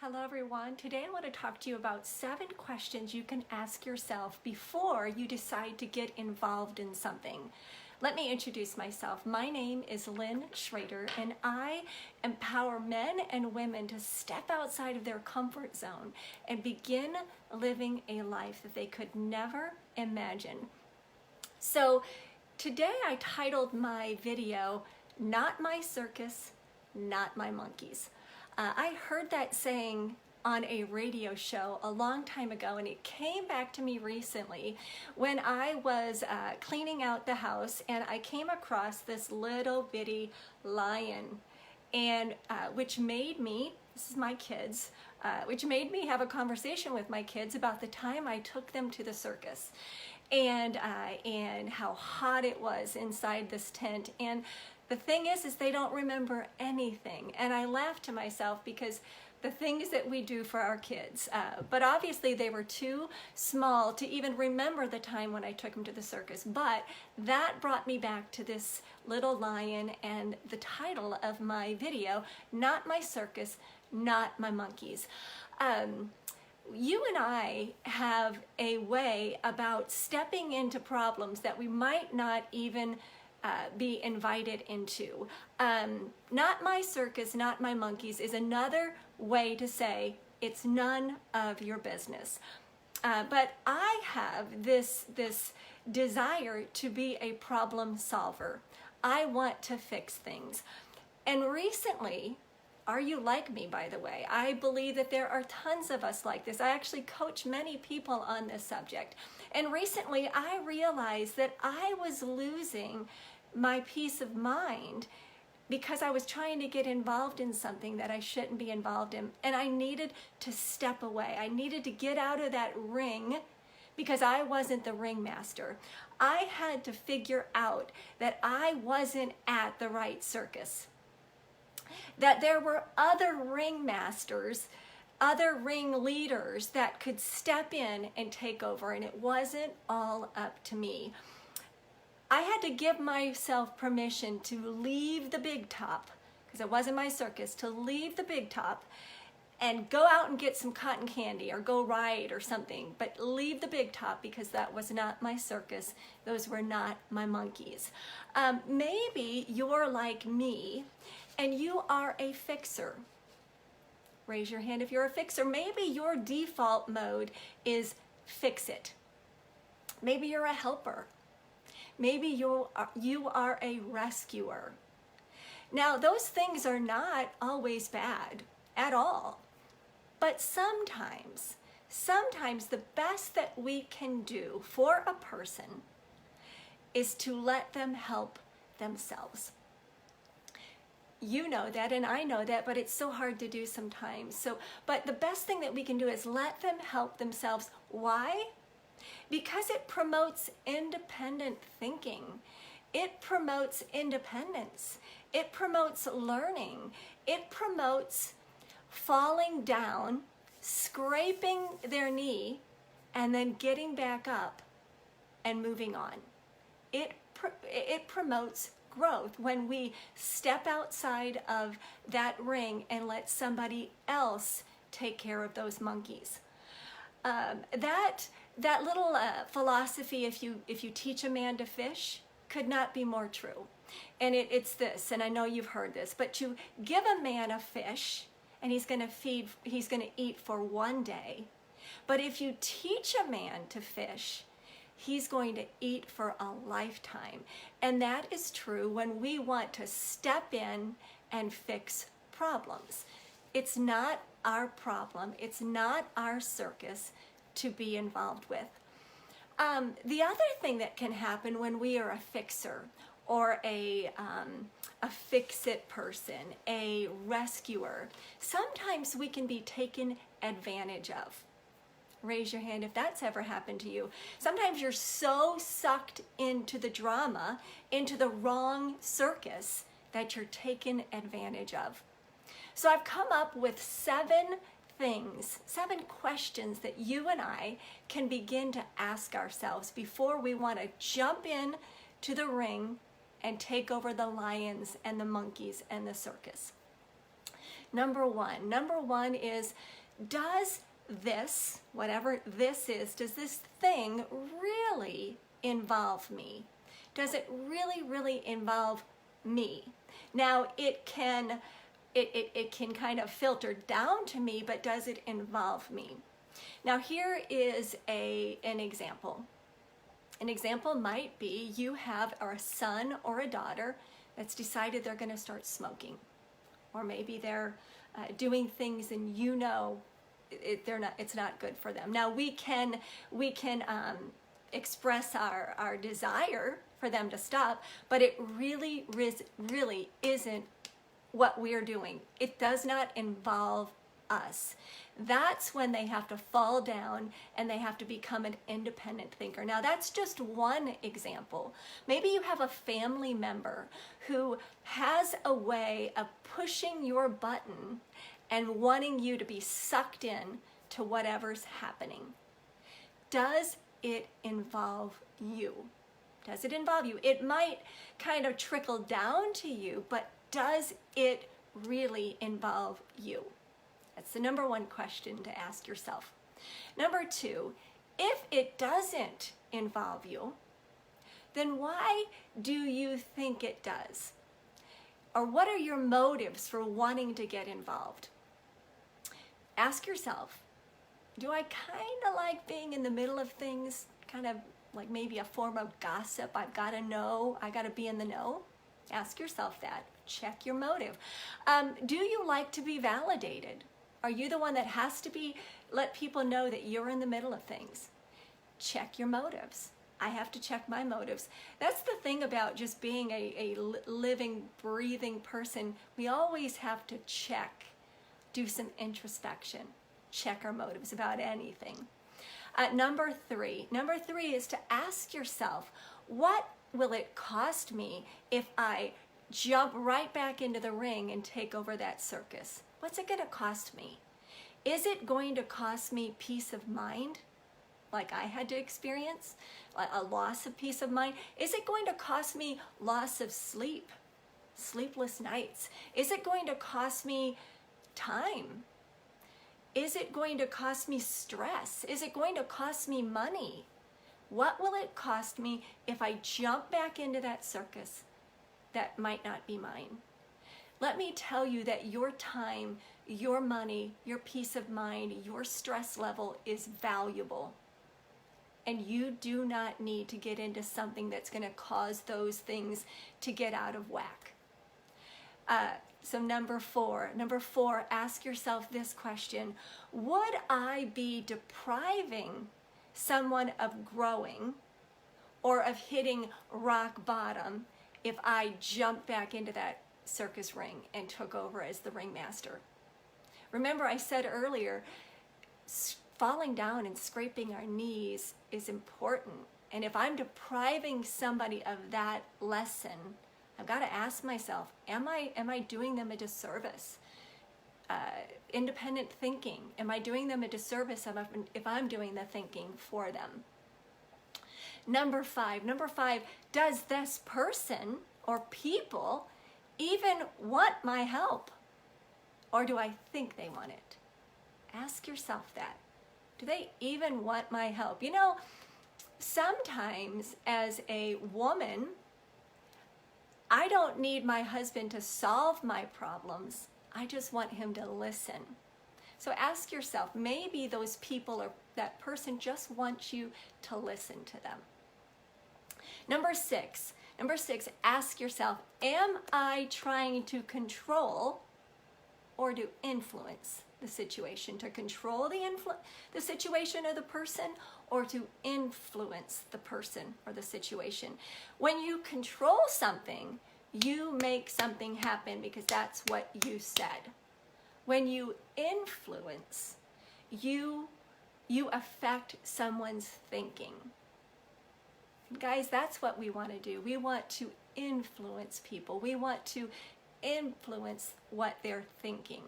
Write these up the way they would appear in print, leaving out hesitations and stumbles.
Hello everyone. Today I want to talk to you about 7 questions you can ask yourself before you decide to get involved in something. Let me introduce myself. My name is Lynn Schrader and I empower men and women to step outside of their comfort zone and begin living a life that they could never imagine. So today I titled my video, Not My Circus, Not My Monkees. I heard that saying on a radio show a long time ago, and it came back to me recently when I was cleaning out the house and I came across this little bitty lion, and which made me, this is my kids, which made me have a conversation with my kids about the time I took them to the circus and how hot it was inside this tent. And the thing is they don't remember anything. And I laugh to myself because the things that we do for our kids, but obviously they were too small to even remember the time when I took them to the circus. But that brought me back to this little lion and the title of my video, Not My Circus, Not My Monkees. You and I have a way about stepping into problems that we might not even be invited into. Not my circus, not my monkeys is another way to say it's none of your business. But I have this desire to be a problem solver. I want to fix things. And recently, are you like me, by the way? I believe that there are tons of us like this. I actually coach many people on this subject. And recently I realized that I was losing my peace of mind because I was trying to get involved in something that I shouldn't be involved in. And I needed to step away. I needed to get out of that ring because I wasn't the ringmaster. I had to figure out that I wasn't at the right circus, that there were other ringmasters, other ring leaders that could step in and take over, and it wasn't all up to me. I had to give myself permission to leave the big top, because it wasn't my circus, to leave the big top and go out and get some cotton candy or go ride or something, but leave the big top because that was not my circus. Those were not my monkeys. Maybe you're like me and you are a fixer. Raise your hand if you're a fixer. Maybe your default mode is fix it. Maybe you're a helper. Maybe you are a rescuer. Now, those things are not always bad at all. But sometimes the best that we can do for a person is to let them help themselves. You know that and I know that, but it's so hard to do sometimes. But the best thing that we can do is let them help themselves. Why? Because it promotes independent thinking. It promotes independence. It promotes learning. It promotes falling down, scraping their knee, and then getting back up and moving on. It promotes growth when we step outside of that ring and let somebody else take care of those monkeys. That little philosophy, if you teach a man to fish, could not be more true. And it's this, and I know you've heard this, but you give a man a fish and he's going to eat for one day. But if you teach a man to fish, he's going to eat for a lifetime. And that is true when we want to step in and fix problems. It's not our problem. It's not our circus to be involved with. The other thing that can happen when we are a fixer or a fix-it person, a rescuer, sometimes we can be taken advantage of. Raise your hand if that's ever happened to you. Sometimes you're so sucked into the drama, into the wrong circus, that you're taken advantage of. So I've come up with 7 questions that you and I can begin to ask ourselves before we want to jump in to the ring and take over the lions and the monkeys and the circus. Number one is, does this, whatever this is, does this thing really involve me? Does it really involve me? Now it can kind of filter down to me, but does it involve me? Now here is an example. An example might be you have a son or a daughter that's decided they're going to start smoking, or maybe they're doing things and you know it's not good for them. Now we can express our desire for them to stop, but it really isn't what we're doing. It does not involve us. That's when they have to fall down and they have to become an independent thinker. Now that's just one example. Maybe you have a family member who has a way of pushing your button and wanting you to be sucked in to whatever's happening. Does it involve you? Does it involve you? It might kind of trickle down to you, but does it really involve you? That's the number one question to ask yourself. Number two, if it doesn't involve you, then why do you think it does? Or what are your motives for wanting to get involved? Ask yourself, do I kind of like being in the middle of things, kind of like maybe a form of gossip? I've got to know, I got to be in the know. Ask yourself that. Check your motive. Do you like to be validated? Are you the one that has to let people know that you're in the middle of things? Check your motives. I have to check my motives. That's the thing about just being a living, breathing person. We always have to do some introspection, check our motives about anything. Number three is to ask yourself, what will it cost me if I jump right back into the ring and take over that circus? What's it going to cost me? Is it going to cost me peace of mind, like I had to experience, a loss of peace of mind? Is it going to cost me loss of sleep, sleepless nights? Is it going to cost me time? Is it going to cost me stress? Is it going to cost me money? What will it cost me if I jump back into that circus that might not be mine? Let me tell you that your time, your money, your peace of mind, your stress level is valuable. And you do not need to get into something that's going to cause those things to get out of whack. So number four, ask yourself this question: would I be depriving someone of growing or of hitting rock bottom if I jumped back into that circus ring and took over as the ringmaster? Remember, I said earlier, falling down and scraping our knees is important. And if I'm depriving somebody of that lesson, I've got to ask myself, am I doing them a disservice? Independent thinking, am I doing them a disservice if I'm doing the thinking for them? Number five, does this person or people even want my help? Or do I think they want it? Ask yourself that. Do they even want my help? You know, sometimes as a woman, I don't need my husband to solve my problems. I just want him to listen. So ask yourself, maybe those people or that person just wants you to listen to them. Number six, ask yourself, am I trying to control or to influence the situation? To control the situation or the person, or to influence the person or the situation? When you control something, you make something happen because that's what you said. When you influence, you affect someone's thinking. Guys, that's what we want to do. We want to influence people. We want to influence what they're thinking.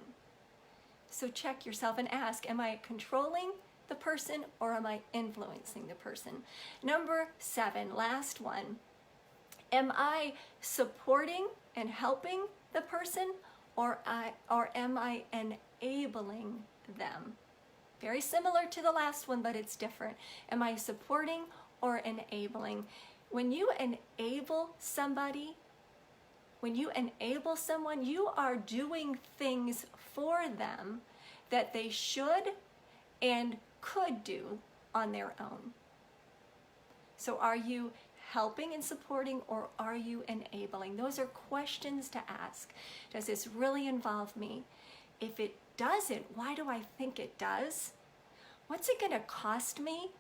So check yourself and ask, am I controlling the person or am I influencing the person? Number 7, last one. Am I supporting and helping the person or am I enabling them? Very similar to the last one, but it's different. Am I supporting or enabling? When you enable somebody, when you enable someone, you are doing things for them that they should and could do on their own. So are you helping and supporting, or are you enabling? Those are questions to ask. Does this really involve me? If it doesn't, why do I think it does? What's it going to cost me?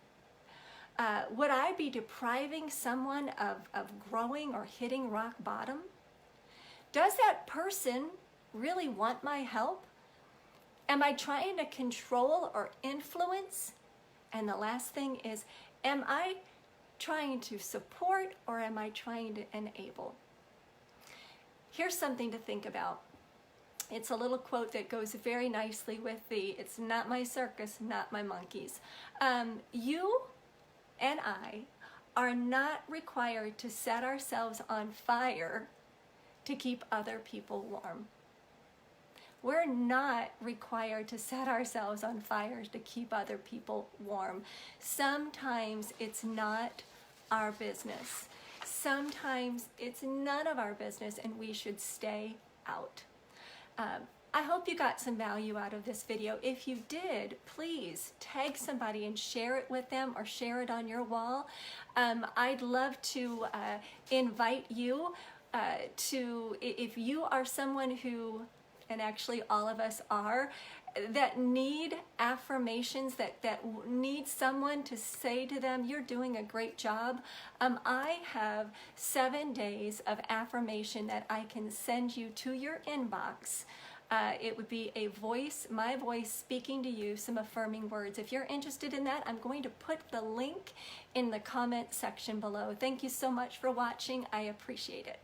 Would I be depriving someone of growing or hitting rock bottom? Does that person really want my help? Am I trying to control or influence? And the last thing is, am I trying to support, or am I trying to enable? Here's something to think about. It's a little quote that goes very nicely with the, it's not my circus, not my monkeys. You and I are not required to set ourselves on fire to keep other people warm. We're not required to set ourselves on fire to keep other people warm. Sometimes it's not our business. Sometimes it's none of our business, and we should stay out. I hope you got some value out of this video. If you did, please tag somebody and share it with them, or share it on your wall. I'd love to invite you to, if you are someone who, and actually all of us are, that need affirmations, that need someone to say to them, you're doing a great job. I have 7 days of affirmation that I can send you to your inbox. It would be a voice, my voice speaking to you some affirming words. If you're interested in that, I'm going to put the link in the comment section below. Thank you so much for watching. I appreciate it.